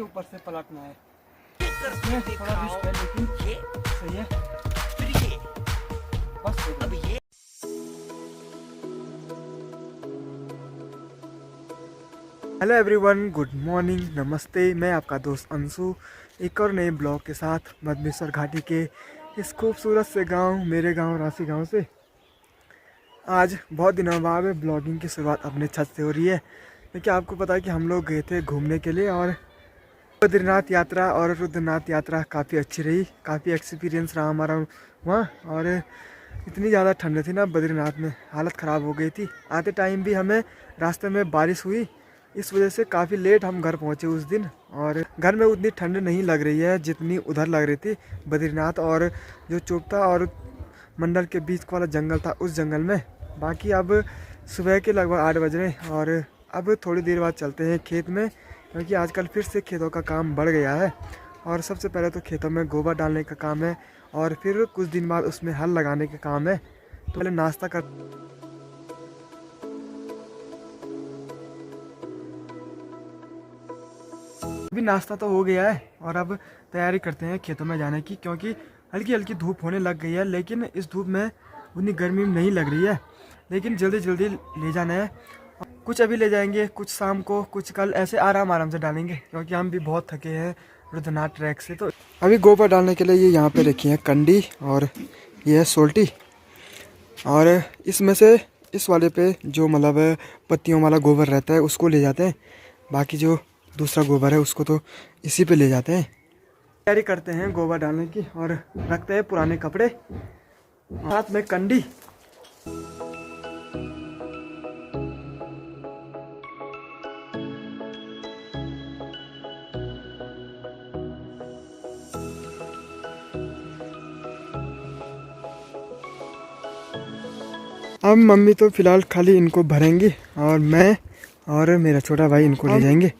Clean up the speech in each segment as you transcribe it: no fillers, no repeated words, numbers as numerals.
के ऊपर से पलटना है। इसमें थोड़ा रिस्क है लेकिन सही है। बस अब ये हेलो एवरीवन, गुड मॉर्निंग, नमस्ते। मैं आपका दोस्त अंशु एक और नए ब्लॉग के साथ मधमेश्वर घाटी के इस खूबसूरत से गांव, मेरे गांव राशि गांव से आज बहुत दिनों बाद ब्लॉगिंग की शुरुआत अपने छत से हो रही है। क्योंकि आपको पता है कि हम लोग गए थे घूमने के लिए और बद्रीनाथ यात्रा और रुद्रनाथ यात्रा काफ़ी अच्छी रही। काफ़ी एक्सपीरियंस रहा हमारा वहाँ। और इतनी ज़्यादा ठंड थी ना, बद्रीनाथ में हालत ख़राब हो गई थी। आते टाइम भी हमें रास्ते में बारिश हुई, इस वजह से काफ़ी लेट हम घर पहुँचे उस दिन। और घर में उतनी ठंड नहीं लग रही है जितनी उधर लग रही थी बद्रीनाथ और जो चोपता और मंडल के बीच वाला जंगल था उस जंगल में। बाकी अब सुबह के लगभग 8 बज रहे हैं और अब थोड़ी देर बाद चलते हैं खेत में, क्योंकि आजकल फिर से खेतों का काम बढ़ गया है। और सबसे पहले तो खेतों में गोबर डालने का काम है और फिर कुछ दिन बाद उसमें हल लगाने का काम है। तो पहले नाश्ता कर अभी नाश्ता तो हो गया है और अब तैयारी करते हैं खेतों में जाने की, क्योंकि हल्की हल्की धूप होने लग गई है। लेकिन इस धूप में उतनी गर्मी नहीं लग रही है, लेकिन जल्दी जल्दी ले जाना है। कुछ अभी ले जाएंगे, कुछ शाम को, कुछ कल, ऐसे आराम से डालेंगे, क्योंकि हम भी बहुत थके हैं रुद्रनाथ ट्रैक से। तो अभी गोबर डालने के लिए ये यहाँ पे रखी है कंडी और ये है सोल्टी। और इसमें से इस वाले पे जो मतलब पत्तियों वाला गोबर रहता है उसको ले जाते हैं, बाकी जो दूसरा गोबर है उसको तो इसी पे ले जाते हैं। तैयारी करते हैं गोबर डालने की और रखते हैं पुराने कपड़े, साथ में कंडी। अब मम्मी तो फिलहाल खाली इनको भरेंगी और मैं और मेरा छोटा भाई इनको ले जाएंगे।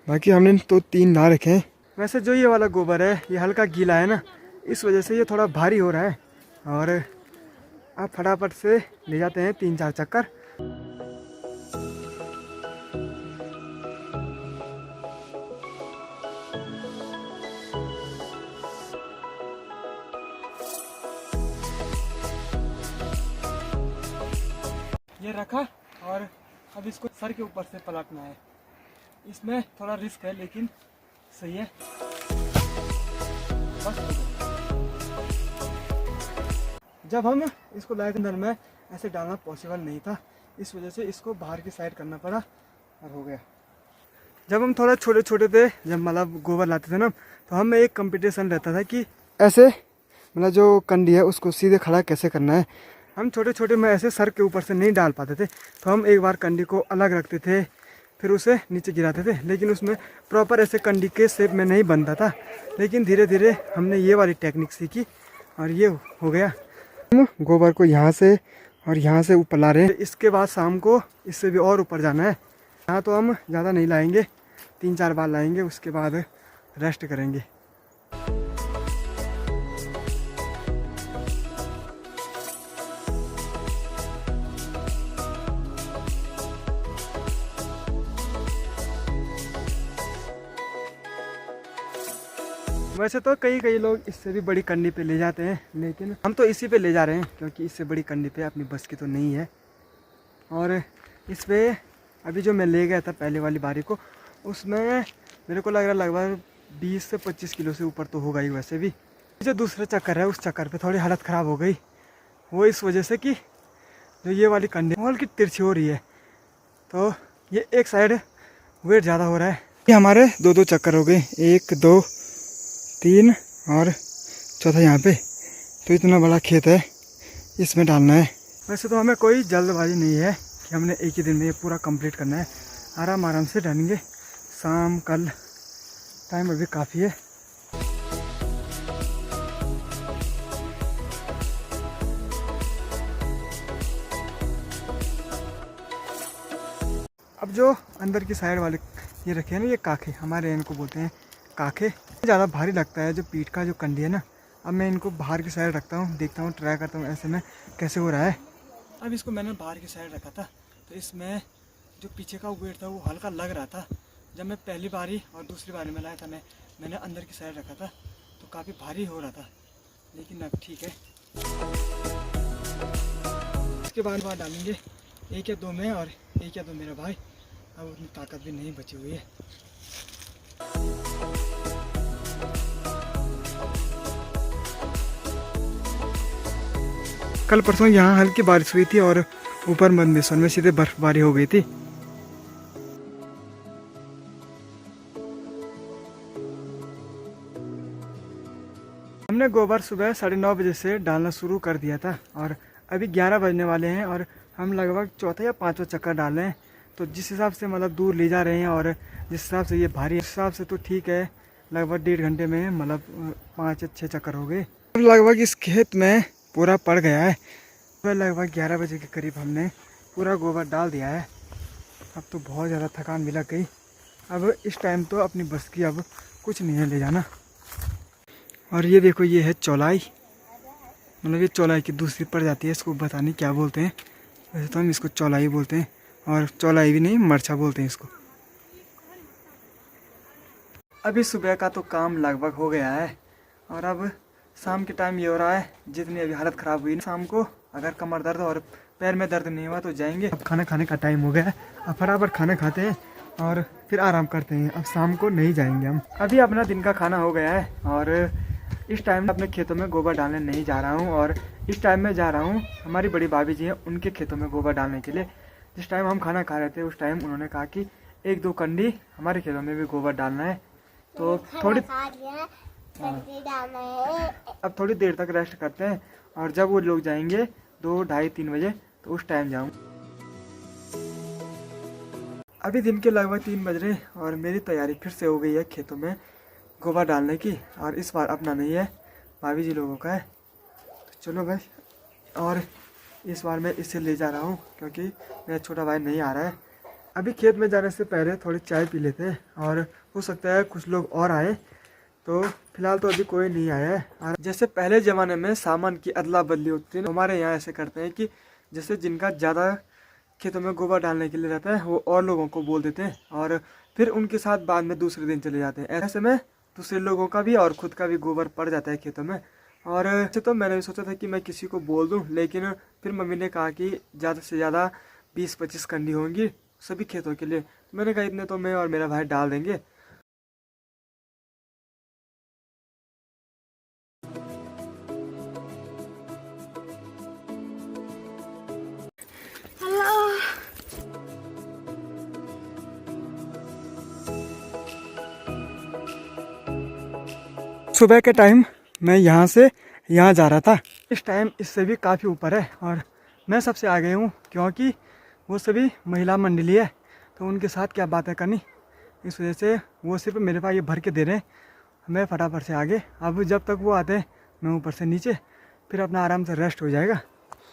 बाकी हमने तो 3 ला रखे हैं। वैसे जो ये वाला गोबर है ये हल्का गीला है ना, इस वजह से ये थोड़ा भारी हो रहा है। और अब फटाफट से ले जाते हैं 3-4 चक्कर। ये रखा और अब इसको सर के ऊपर से पलटना है। इसमें थोड़ा रिस्क है लेकिन सही है। बस जब हम इसको लाए थे अंदर में ऐसे डालना पॉसिबल नहीं था, इस वजह से इसको बाहर की साइड करना पड़ा और हो गया। जब हम थोड़ा छोटे छोटे थे, जब मतलब गोबर लाते थे ना, तो हमें एक कंपटीशन रहता था कि ऐसे मतलब जो कंडी है उसको सीधे खड़ा कैसे करना है। हम छोटे छोटे में ऐसे सर के ऊपर से नहीं डाल पाते थे, तो हम एक बार कंडी को अलग रखते थे, फिर उसे नीचे गिराते थे। लेकिन उसमें प्रॉपर ऐसे कंडी के शेप में नहीं बनता था। लेकिन धीरे धीरे हमने ये वाली टेक्निक सीखी और ये हो गया। हम गोबर को यहाँ से और यहाँ से ऊपर ला रहे हैं। इसके बाद शाम को इससे भी और ऊपर जाना है। यहाँ तो हम ज़्यादा नहीं लाएंगे, 3-4 बार लाएंगे, उसके बाद रेस्ट करेंगे। वैसे तो कई लोग इससे भी बड़ी कंडी पे ले जाते हैं, लेकिन हम तो इसी पे ले जा रहे हैं, क्योंकि इससे बड़ी कंडी पे अपनी बस की तो नहीं है। और इस पे अभी जो मैं ले गया था पहले वाली बारी को, उसमें मेरे को लग रहा है लगभग 20 से 25 किलो से ऊपर तो होगा ही। वैसे भी जो दूसरा चक्कर है उस चक्कर पे थोड़ी हालत ख़राब हो गई, वो इस वजह से कि जो ये वाली कंडी मॉल की तिरछी हो रही है, तो ये एक साइड वेट ज़्यादा हो रहा है। ये हमारे 2-2 चक्कर हो गए, 1, 2, 3 और चौथा यहाँ पे। तो इतना बड़ा खेत है, इसमें डालना है। वैसे तो हमें कोई जल्दबाजी नहीं है कि हमने एक ही दिन में ये पूरा कंप्लीट करना है। आराम से डालेंगे, शाम कल टाइम अभी काफ़ी है। अब जो अंदर की साइड वाले ये रखे हैं ना, ये काखे, हमारे इनको बोलते हैं काखे। ज़्यादा भारी लगता है जो पीठ का जो कंडी है ना। अब मैं इनको बाहर की साइड रखता हूँ, देखता हूँ, ट्राई करता हूँ ऐसे में कैसे हो रहा है। अब इसको मैंने बाहर की साइड रखा था, तो इसमें जो पीछे का वेट था वो हल्का लग रहा था, जब मैं पहली बारी और दूसरी बारी में लाया था मैंने अंदर की साइड रखा था तो काफ़ी भारी हो रहा था, लेकिन अब ठीक है। इसके बाद डालेंगे 1 या 2 में और 1 या 2 मेरा भाई। अब उतनी ताकत भी नहीं बची हुई है। कल परसों यहाँ हल्की बारिश हुई थी और ऊपर मंदसौर में सीधे बर्फबारी हो गई थी। हमने गोबर सुबह 9:30 बजे से डालना शुरू कर दिया था और अभी 11 बजने वाले हैं और हम लगभग चौथा या पांचवा चक्कर डाल रहे हैं। तो जिस हिसाब से मतलब दूर ले जा रहे हैं और जिस हिसाब से ये भारी है, उस हिसाब से तो ठीक है। लगभग 1.5 घंटे में मतलब 5 या 6 चक्कर हो गए। लगभग इस खेत में पूरा पड़ गया है। लगभग 11 बजे के करीब हमने पूरा गोबर डाल दिया है। अब तो बहुत ज़्यादा थकान भी लग गई। अब इस टाइम तो अपनी बस की अब कुछ नहीं है ले जाना। और ये देखो, ये है चौलाई, मतलब ये चौलाई की दूसरी पड़ जाती है। इसको पता नहीं क्या बोलते हैं, वैसे तो हम इसको चौलाई बोलते हैं, और चौलाई भी नहीं, मरचा बोलते हैं इसको। अभी सुबह का तो काम लगभग हो गया है और अब शाम के टाइम ये हो रहा है। जितनी अभी हालत ख़राब हुई ना, शाम को अगर कमर दर्द और पैर में दर्द नहीं हुआ तो जाएंगे। अब खाना खाने का टाइम हो गया है। अब फटाफट खाना खाते हैं और फिर आराम करते हैं। अब शाम को नहीं जाएंगे हम। अभी अपना दिन का खाना हो गया है और इस टाइम अपने खेतों में गोबर डालने नहीं जा रहा हूँ। और इस टाइम में जा रहा हूँ, हमारी बड़ी भाभी जी हैं, उनके खेतों में गोबर डालने के लिए। जिस टाइम हम खाना खा रहे थे उस टाइम उन्होंने कहा कि 1-2 कंडी हमारे खेतों में भी गोबर डालना है। तो थोड़ी अब थोड़ी देर तक रेस्ट करते हैं और जब वो लोग जाएंगे 2, 2:30, 3 बजे तो उस टाइम जाऊँ। अभी दिन के लगभग 3 बज रहे और मेरी तैयारी फिर से हो गई है खेतों में गोबर डालने की। और इस बार अपना नहीं है, भाभी जी लोगों का है। तो चलो भाई, और इस बार मैं इसे ले जा रहा हूँ क्योंकि मेरा छोटा भाई नहीं आ रहा है। अभी खेत में जाने से पहले थोड़ी चाय पी लेते हैं और हो सकता है कुछ लोग और आए। तो फिलहाल तो अभी कोई नहीं आया है। और जैसे पहले ज़माने में सामान की अदला बदली होती है, हमारे यहाँ ऐसे करते हैं कि जैसे जिनका ज़्यादा खेतों में गोबर डालने के लिए रहता है वो और लोगों को बोल देते हैं और फिर उनके साथ बाद में दूसरे दिन चले जाते हैं। ऐसे में दूसरे लोगों का भी और खुद का भी गोबर पड़ जाता है खेतों में। और ऐसे तो मैंने भी सोचा था कि मैं किसी को बोल दूं, लेकिन फिर मम्मी ने कहा कि ज़्यादा से ज़्यादा 20-25 कंडी होंगी सभी खेतों के लिए। मैंने कहा इतने तो मैं और मेरा भाई डाल देंगे। सुबह के टाइम मैं यहाँ से यहाँ जा रहा था। इस टाइम इससे भी काफ़ी ऊपर है और मैं सबसे आगे हूँ क्योंकि वो सभी महिला मंडली है, तो उनके साथ क्या बातें करनी, इस वजह से वो सिर्फ मेरे पास ये भर के दे रहे हैं। मैं फटाफट से आगे। अब जब तक वो आते हैं मैं ऊपर से नीचे, फिर अपना आराम से रेस्ट हो जाएगा।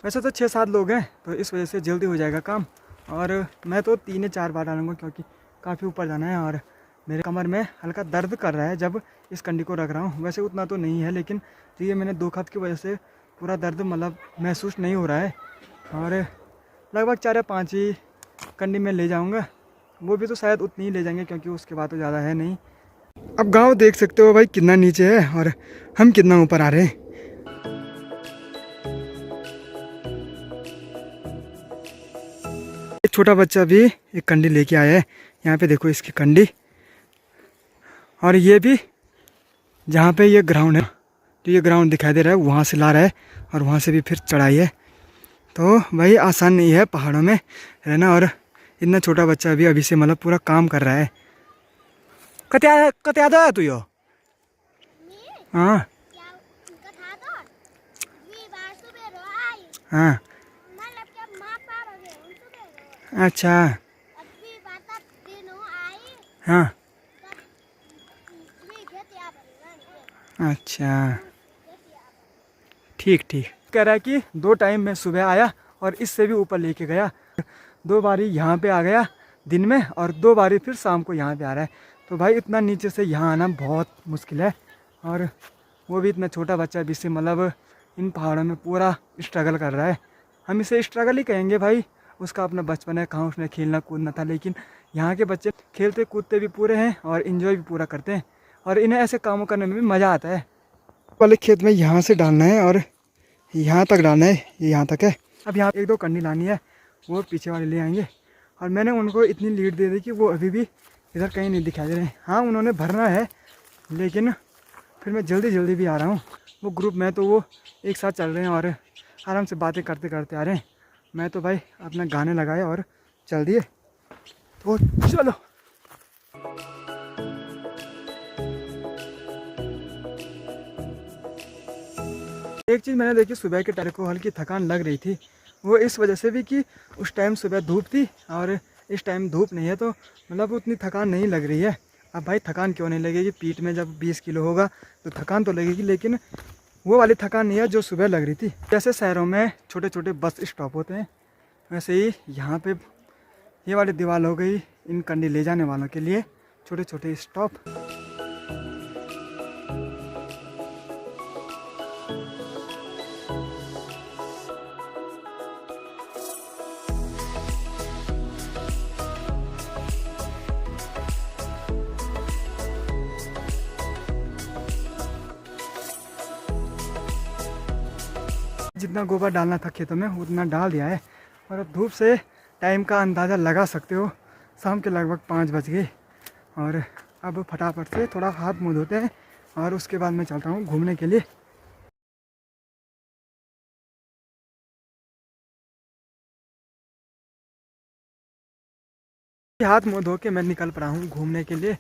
वैसे तो 6-7 लोग हैं तो इस वजह से जल्दी हो जाएगा काम। और मैं तो 3 या 4 बार डालूँगा क्योंकि काफ़ी ऊपर जाना है और मेरे कमर में हल्का दर्द कर रहा है जब इस कंडी को रख रहा हूँ। वैसे उतना तो नहीं है, लेकिन ये मैंने 2 खत की वजह से पूरा दर्द मतलब महसूस नहीं हो रहा है। और लगभग 4 या 5 ही कंडी में ले जाऊँगा, वो भी तो शायद उतनी ही ले जाएंगे क्योंकि उसके बाद तो ज़्यादा है नहीं। अब गांव देख सकते हो भाई कितना नीचे है और हम कितना ऊपर आ रहे हैं। एक छोटा बच्चा भी एक कंडी लेके आया है। यहाँ पे देखो इसकी कंडी, और ये भी जहाँ पे ये ग्राउंड है, तो ये ग्राउंड दिखाई दे रहा है, वहाँ से ला रहा है और वहाँ से भी फिर चढ़ाई है। तो भाई आसान नहीं है पहाड़ों में रहना। और इतना छोटा बच्चा भी अभी से मतलब पूरा काम कर रहा है। कत्या दो है तू यो? हाँ हाँ, अच्छा हाँ, अच्छा ठीक ठीक। कह रहा है कि 2 टाइम मैं सुबह आया और इससे भी ऊपर लेके गया। 2 बारी यहाँ पे आ गया दिन में और 2 बारी फिर शाम को यहाँ पे आ रहा है। तो भाई इतना नीचे से यहाँ आना बहुत मुश्किल है। और वो भी इतना छोटा बच्चा भी से मतलब इन पहाड़ों में पूरा स्ट्रगल कर रहा है। हम इसे स्ट्रगल ही कहेंगे भाई। उसका अपना बचपन है, कहाँ उसने खेलना कूदना था, लेकिन यहाँ के बच्चे खेलते कूदते भी पूरे हैं और इन्जॉय भी पूरा करते हैं और इन्हें ऐसे कामों करने में भी मज़ा आता है। वाले खेत में यहाँ से डालना है और यहाँ तक डालना है, ये यहाँ तक है। अब यहाँ 1-2 कंडी लानी है, वो पीछे वाले ले आएंगे। और मैंने उनको इतनी लीड दे दी कि वो अभी भी इधर कहीं नहीं दिखाई दे रहे हैं। हाँ, उन्होंने भरना है, लेकिन फिर मैं जल्दी भी आ रहा हूँ। वो ग्रुप में तो वो एक साथ चल रहे हैं और आराम से बातें करते करते आ रहे हैं। मैं तो भाई अपना गाने लगाए और चल दिए। तो चलो। एक चीज़ मैंने देखी, सुबह के टाइम को हल्की थकान लग रही थी। वो इस वजह से भी कि उस टाइम सुबह धूप थी और इस टाइम धूप नहीं है, तो मतलब उतनी थकान नहीं लग रही है। अब भाई थकान क्यों नहीं लगेगी, पीठ में जब 20 किलो होगा तो थकान तो लगेगी, लेकिन वो वाली थकान नहीं है जो सुबह लग रही थी। जैसे शहरों में छोटे छोटे बस स्टॉप होते हैं, वैसे ही यहाँ पे ये वाली दीवार हो गई इन कंडी ले जाने वालों के लिए छोटे छोटे स्टॉप। जितना गोबर डालना था खेतों में उतना डाल दिया है और अब धूप से टाइम का अंदाज़ा लगा सकते हो, शाम के लगभग 5 बज गए। और अब फटाफट से थोड़ा हाथ मुँह धोते हैं और उसके बाद मैं चलता हूँ घूमने के लिए। हाथ मुँह धो के मैं निकल पड़ा हूँ घूमने के लिए।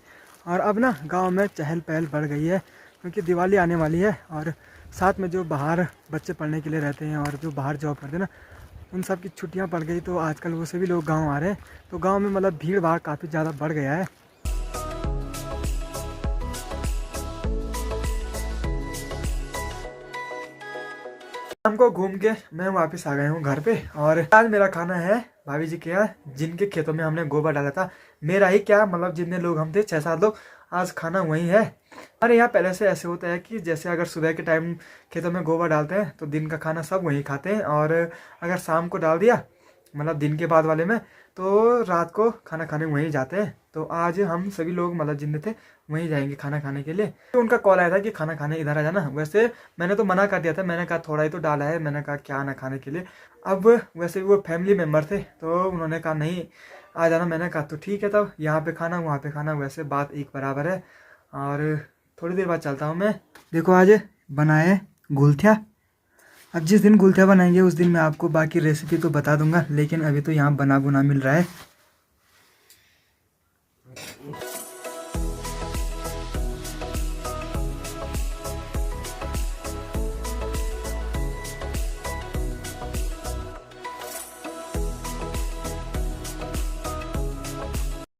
और अब ना गांव में चहल पहल बढ़ गई है, क्योंकि दिवाली आने वाली है और साथ में जो बाहर बच्चे पढ़ने के लिए रहते हैं और जो बाहर जॉब करते हैं ना, उन सब की छुट्टियां पड़ गई, तो आजकल वो सभी लोग गांव आ रहे हैं। तो गांव में मतलब भीड़ भाड़ काफ़ी ज़्यादा बढ़ गया है। शाम को घूम के मैं वापस आ गया हूँ घर पे और आज मेरा खाना है भाभी जी के यहाँ, जिनके खेतों में हमने गोबर डाला था। मेरा ही क्या, मतलब जितने लोग हम थे 6-7 लोग, आज खाना वहीं है। अरे यहाँ पहले से ऐसे होता है कि जैसे अगर सुबह के टाइम खेतों में गोबर डालते हैं तो दिन का खाना सब वहीं खाते हैं, और अगर शाम को डाल दिया मतलब दिन के बाद वाले में, तो रात को खाना खाने वहीं जाते हैं। तो आज हम सभी लोग मतलब जितने थे वहीं जाएंगे खाना खाने के लिए। तो उनका कॉल आया था कि खाना खाने इधर आ जाना। वैसे मैंने तो मना कर दिया था, मैंने कहा थोड़ा ही तो डाला है, मैंने कहा क्या ना खाने के लिए। अब वैसे भी वो फैमिली मेम्बर थे तो उन्होंने कहा नहीं आ जाना। मैंने कहा तो ठीक है, तब यहाँ पे खाना वहाँ पे खाना वैसे बात एक बराबर है। और थोड़ी देर बाद चलता हूँ मैं। देखो आज बनाए गुलथिया। अब जिस दिन गुलथिया बनाएंगे उस दिन मैं आपको बाकी रेसिपी तो बता दूंगा, लेकिन अभी तो यहाँ बना बुना मिल रहा है।